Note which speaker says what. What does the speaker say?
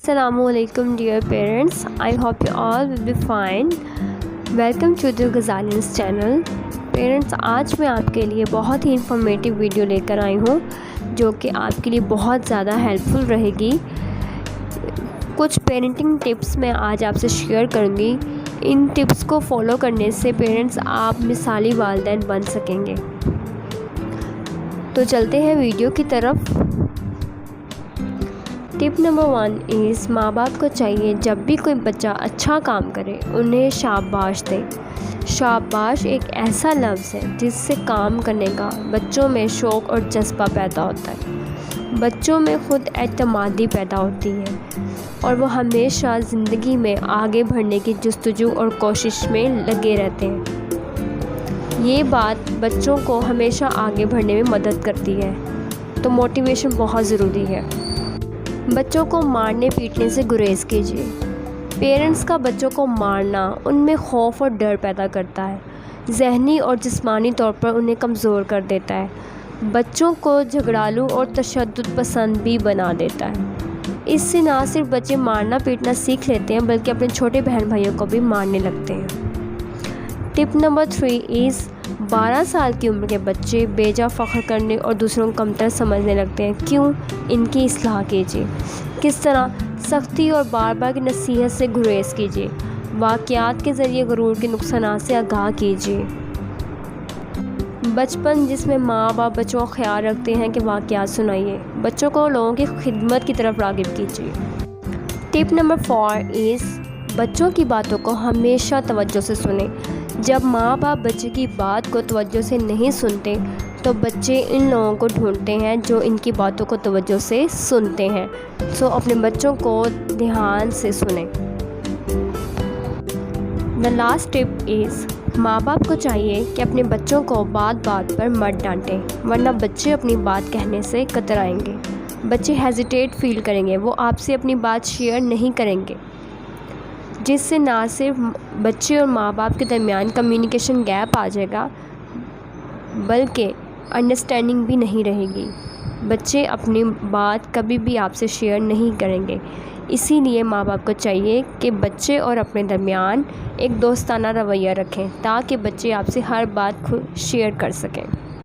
Speaker 1: Assalamu alaikum dear parents, I hope you all will be fine. Welcome to the Ghazalians channel. Parents, आज मैं आपके लिए बहुत ही informative video लेकर आई हूँ जो कि आपके लिए बहुत ज़्यादा हेल्पफुल रहेगी। कुछ पेरेंटिंग टिप्स मैं आज आपसे शेयर करूँगी। इन टिप्स को फॉलो करने से पेरेंट्स आप मिसाली वालिदैन बन सकेंगे। तो चलते हैं वीडियो की तरफ। टिप नंबर 1 इज़ माँ बाप को चाहिए जब भी कोई बच्चा अच्छा काम करे उन्हें शाबाश दें। शाबाश एक ऐसा लफ्ज़ है जिससे काम करने का बच्चों में शौक़ और जज्बा पैदा होता है। बच्चों में ख़ुद एतमादी पैदा होती है और वो हमेशा ज़िंदगी में आगे बढ़ने की जस्तजू और कोशिश में लगे रहते हैं। ये बात बच्चों को हमेशा आगे बढ़ने में मदद करती है, तो मोटिवेशन बहुत ज़रूरी है। बच्चों को मारने पीटने से गुरेज़ कीजिए। पेरेंट्स का बच्चों को मारना उनमें खौफ और डर पैदा करता है, ज़हनी और जिस्मानी तौर पर उन्हें कमज़ोर कर देता है, बच्चों को झगड़ालू और तशद्दुद पसंद भी बना देता है। इससे ना सिर्फ बच्चे मारना पीटना सीख लेते हैं बल्कि अपने छोटे बहन भाइयों को भी मारने लगते हैं। टिप नंबर 3 इज़ 12 साल की उम्र के बच्चे बेजा फ़ख्र करने और दूसरों को कमतर समझने लगते हैं। क्यों? इनकी इस्लाह कीजिए। किस तरह? सख्ती और बार बार की नसीहत से गुरेज़ कीजिए। वाक़यात के ज़रिए गुरूर के नुकसानात से आगाह कीजिए। बचपन जिसमें माँ बाप बच्चों का ख्याल रखते हैं कि वाक़यात सुनाइए। बच्चों को लोगों की खिदमत की तरफ राग़िब कीजिए। टिप नंबर 4 इज़ बच्चों की बातों को हमेशा तवज्जो से सुनें। जब माँ बाप बच्चे की बात को तवज्जो से नहीं सुनते तो बच्चे इन लोगों को ढूंढते हैं जो इनकी बातों को तवज्जो से सुनते हैं। सो अपने बच्चों को ध्यान से सुनें। द लास्ट टिप इज़ माँ बाप को चाहिए कि अपने बच्चों को बात बात पर मत डांटें, वरना बच्चे अपनी बात कहने से कतराएंगे। बच्चे हेजिटेट फील करेंगे, वो आपसे अपनी बात शेयर नहीं करेंगे, जिससे ना सिर्फ बच्चे और माँ बाप के दरमियान कम्युनिकेशन गैप आ जाएगा बल्कि अंडरस्टैंडिंग भी नहीं रहेगी। बच्चे अपनी बात कभी भी आपसे शेयर नहीं करेंगे। इसीलिए माँ बाप को चाहिए कि बच्चे और अपने दरमियान एक दोस्ताना रवैया रखें ताकि बच्चे आपसे हर बात खुद शेयर कर सकें।